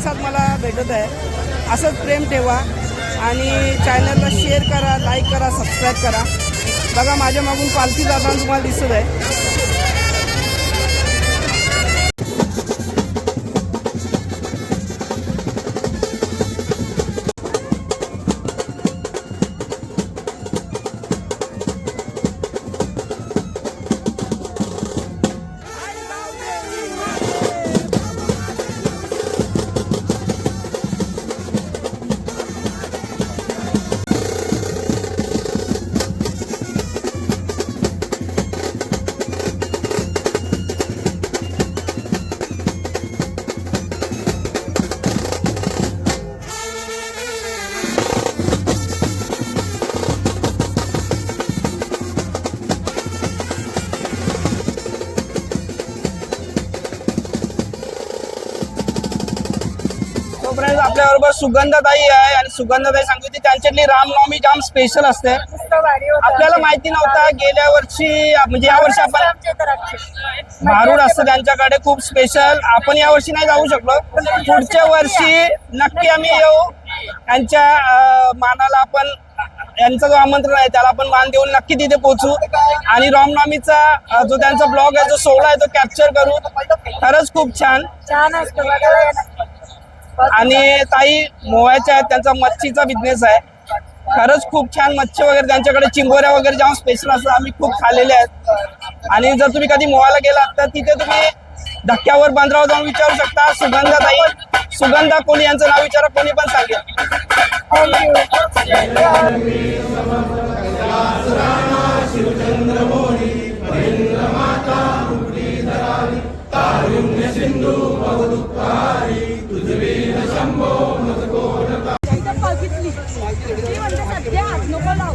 प्रतिसाद मला भेटत आहे. असंच प्रेम ठेवा आणि चॅनलला शेअर करा, लाईक करा, सबस्क्राईब करा. बघा माझ्या मागून पालखी जाताना तुम्हाला दिसत आहे. आपल्याबरोबर सुगंधाताई आहे आणि सुगंधाताई सांगितली त्यांच्यातली रामनवमी जाम स्पेशल असते. आपल्याला माहिती नव्हतं गेल्या वर्षी म्हणजे यावर्षी आपण भारूड असतं त्यांच्याकडे खूप स्पेशल. आपण यावर्षी नाही जाऊ शकलो, पुढच्या वर्षी नक्की आम्ही येऊ. यांच्या मानाला आपण यांचं जो आमंत्रण आहे त्याला आपण मान देऊन नक्की तिथे पोहोचू आणि रामनवमीचा जो त्यांचा ब्लॉग आहे जो सोहळा आहे तो कॅप्चर करू. खरंच खूप छान छान. आणि ताई मोह्याच्या आहेत, त्यांचा मच्छीचा बिझनेस आहे. खरंच खूप छान मच्छी वगैरे त्यांच्याकडे, चिंबोऱ्या वगैरे जेव्हा स्पेशल असतात आम्ही खूप खाल्लेले आहेत. आणि जर तुम्ही कधी मोहाला गेलात तर तिथे तुम्ही धक्क्यावर बंदरावर जाऊन विचारू शकता. सुगंधा कोणी यांचं नाव विचारा, कोणी पण सांगेल.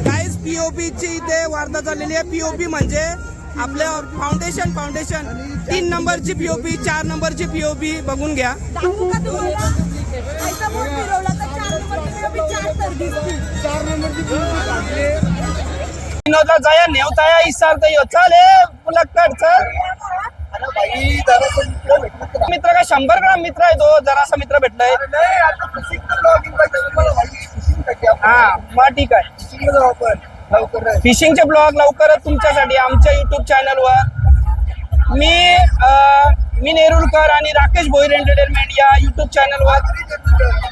गाईज पीओपीची इथे वार्ता चाललेली आहे. पीओपी म्हणजे आपल्या फाउंडेशन 3 नंबरची पीओपी, 4 नंबरची पीओपी बघून घ्या. विनोदला जाया नेवताया इसारता यो चाले मुलाखत चल. मित्र का 100 ग्राम मित्र आहे तो, जरासा मित्र भेटलाय. हा मग ठीक आहे. फिशिंगचे ब्लॉग लवकरच तुमच्यासाठी आमच्या युट्यूब चॅनलवर. मी नेरुलकर आणि राकेश भोईर एंटरटेनमेंट या युट्यूब चॅनलवर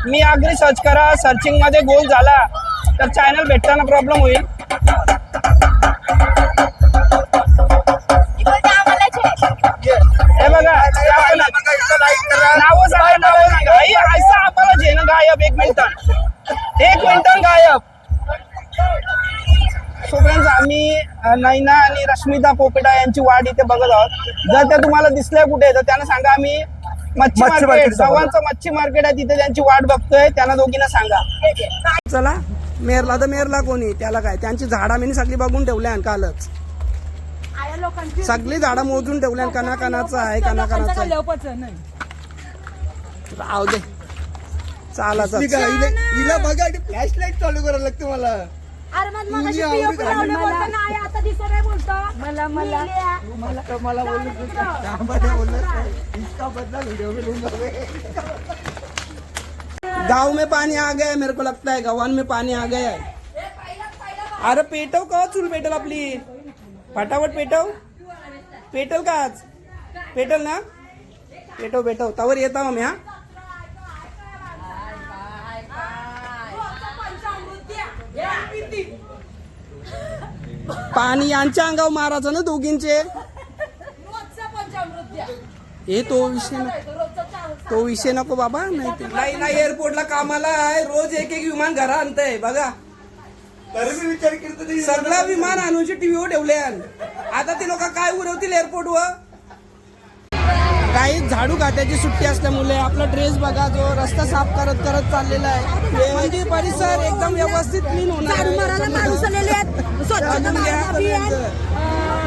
मी आगरी सर्च करा. सर्चिंग मध्ये गोल झाला तर चॅनल भेटताना प्रॉब्लेम होईल. हे बघा नावं सांगा. आम्हाला झेन गायब. 1 मिनिट गायब. सोबत आम्ही नैना आणि रश्मिता पोपेटा यांची वाट इथे बघत आहोत. जर त्या तुम्हाला दिसल्या कुठे तर त्यांना सांगा आम्ही मच्छी मार्केट, सवांचं मच्छी मार्केट आहे तिथे त्यांची वाट बघतोय. त्यांना दोघींना सांगा. चला मेरला तर मेरला कोणी त्याला काय, त्यांची झाडा मी सगळी बघून ठेवल्या कालच. सगळी झाडं मोजून ठेवल्या. कणाकणाचं आहे, कणाकणाचं राहू दे. चाला हिला बघा फ्लॅश लाईट चालू करायला लागते मला. गाँव में पानी आ गया है, मेरे को लगता है गवान में पानी आ गया है. अरे पेटव का चूल पेटल आपली, फटाफट पेटल का आज पेटल ना. पेटव तवर येता मग. हा पाणी यांच्या अंगावर मारायचं ना दोघींचे. हे तो विषय नको बाबा. नाही एअरपोर्टला कामाला आहे, रोज एक विमान घरा आणतंय बघा. विचार करतो सगळा विमान आणून टीव्हीवर ठेवले. आता ते लोक काय उरवतील एअरपोर्टवर. काही झाडू खात्याची सुट्टी असल्यामुळे आपला ड्रेस बघा जो रस्ता साफ करत चाललेला आहे. म्हणजे परिसर एकदम व्यवस्थित क्लीन होणार.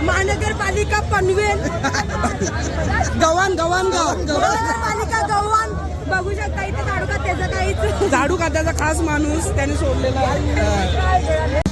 महानगरपालिका पनवेल गव्हाण पालिका गव्हाण बघू शकता इथे झाडू खात्याचा काहीच झाडू खात्याचा खास माणूस त्याने सोडलेला आहे.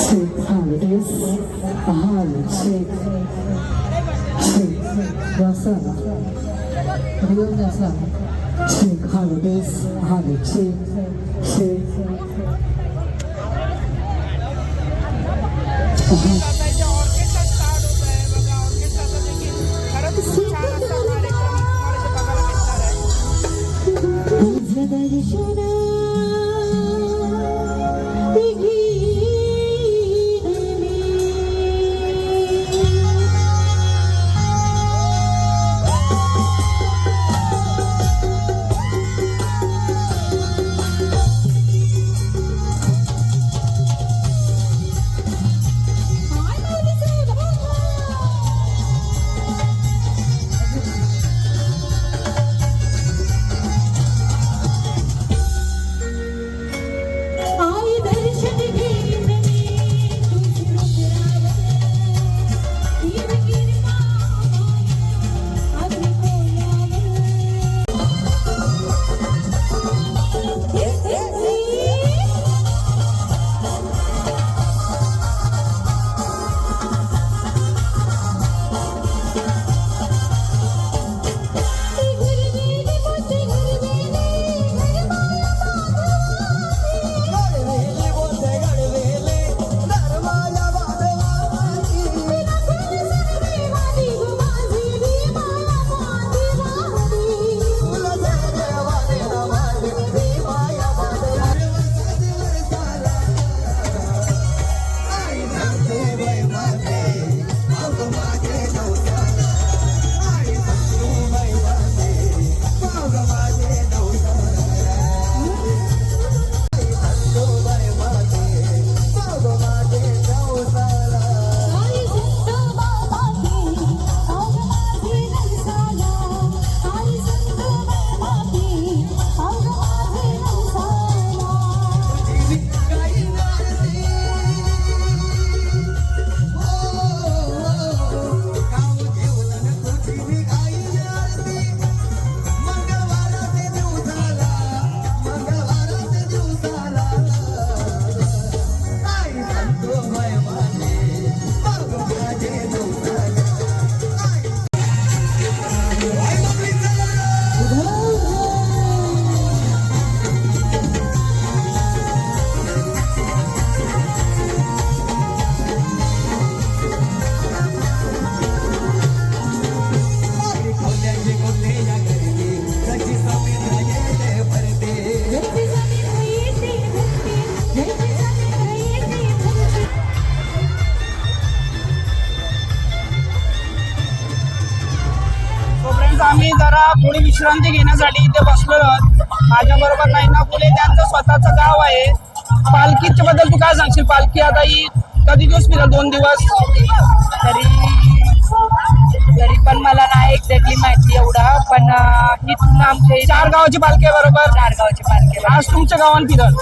Check holidays, check Yasan, Real Yasan, check holidays, check. तुझं दर्शन आम्ही जरा थोडी विश्रांती घेण्यासाठी इथे बसलो आहोत. माझ्या बरोबर नैना फुले त्यांचं स्वतःचं गाव आहे. पालखीच्या बद्दल तू काय सांगशील? पालखी आता ही कधी दिवस फिरेल? 2 दिवस तरी पण मला नाही एक्झॅक्टली माहिती एवढा, पण इथून आमच्या 4 गावाची पालखी आहे बरोबर. 4 गावची पालखी. आज तुमच्या गावात फिरल?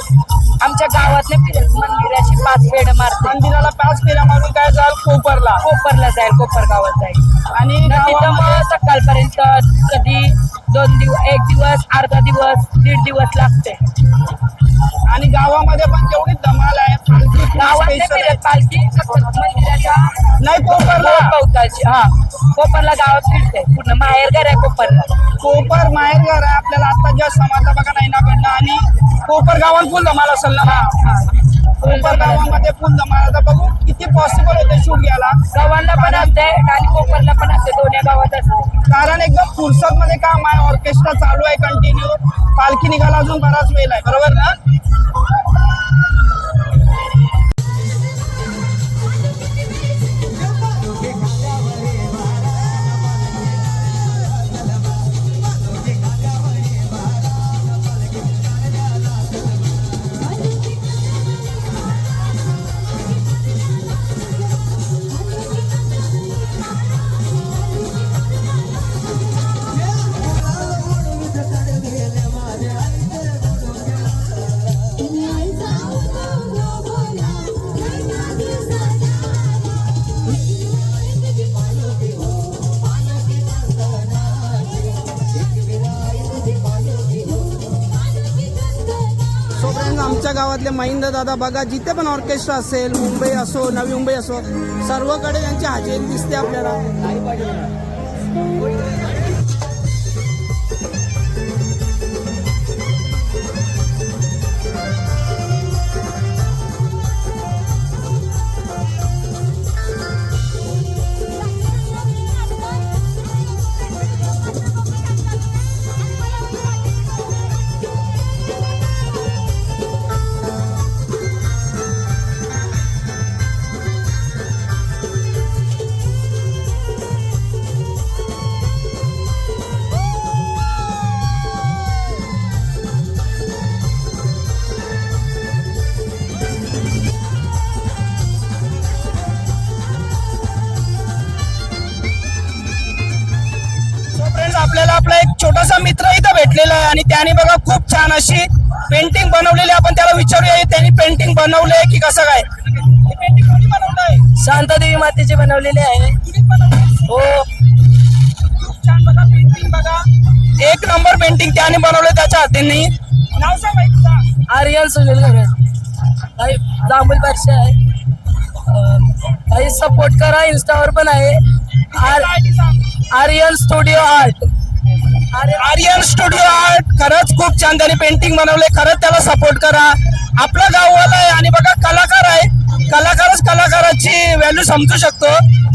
आमच्या गावातले फिरत मंदिराची 5 फेड मारते. मंदिराला 5 फेऱ्या मारून काय जाल? कोपरला जाईल, कोपर गावात जाईल. आणि तिथं मग सकाळपर्यंत कधी 2 दिवस, 1 दिवस, अर्धा दिवस, 1.5 दिवस लागते. आणि गावामध्ये पण तेवढी धमाल आहे. गावात नाही फिरत पालखी, फक्त मंदिराच्या नाही कोपरला कवताची. हा, कोपरला गावात फिरते पूर्ण. माहेर घर आहे कोपरला. कोपर माहेर घर आहे आपल्याला. आता जस्ट समाजला बघा नैनाकडनं. आणि कोपर गावात फुल धमाल असेल ना? कोपर गावामध्ये फुल धमाल. आता बघू किती पॉसिबल होते शूट घ्यायला. गावाला पण असते आणि कोपरला पण असते, दोन्ही गावात असते. कारण एकदम फुरसत मध्ये काम आहे. ऑर्केस्ट्रा चालू आहे कंटिन्यू. पालखी निघाला अजून बराच वेळ आहे बरोबर ना? महेंद्र दादा बघा, जिथे पण ऑर्केस्ट्रा असेल, मुंबई असो नवी मुंबई असो, सर्वकडे त्यांची हजेरी दिसते आपल्याला. आपल्याला आपला एक छोटासा मित्र इथं भेटलेला आहे आणि त्याने बघा खूप छान अशी पेंटिंग बनवलेली. आपण त्याला विचारूया त्यांनी पेंटिंग बनवलंय की कसं काय. पेंटिंग कोणी बनवलंय? शांतादेवी मातेचे बनवलेले आहे. हो, खूप छान बघा पेंटिंग बघा, एक नंबर पेंटिंग त्याने बनवलंय त्याच्या हातांनी. नाव सांग बाई तुझं. आर्यन सुनील घरे, काही जांभूळ बादशाह आहे. काही सपोर्ट करा, इंस्टावर पण आहे. Aryan studio art. Aryan studio art. खरंच खूप छान त्याने पेंटिंग बनवले. खरंच त्याला सपोर्ट करा. आपलं गाववाला आहे आणि बघा कलाकार आहे. कलाकारच कलाकाराची व्हॅल्यू समजू शकतो.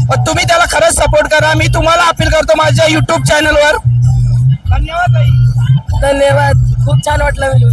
पण तुम्ही त्याला खरंच सपोर्ट करा. मी तुम्हाला अपील करतो माझ्या युट्यूब चॅनलवर. धन्यवाद ताई. धन्यवाद. खूप छान वाटलं व्हिडिओ.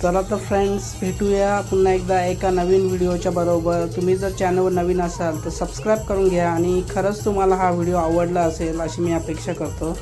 चला तर फ्रेंड्स, भेटूया पुन्हा एकदा एका नवीन व्हिडिओच्या बरोबर. तुम्ही जर चॅनलवर नवीन असाल तर सबस्क्राईब करून घ्या आणि खरंच तुम्हाला हा व्हिडिओ आवडला असेल अशी मी अपेक्षा करतो.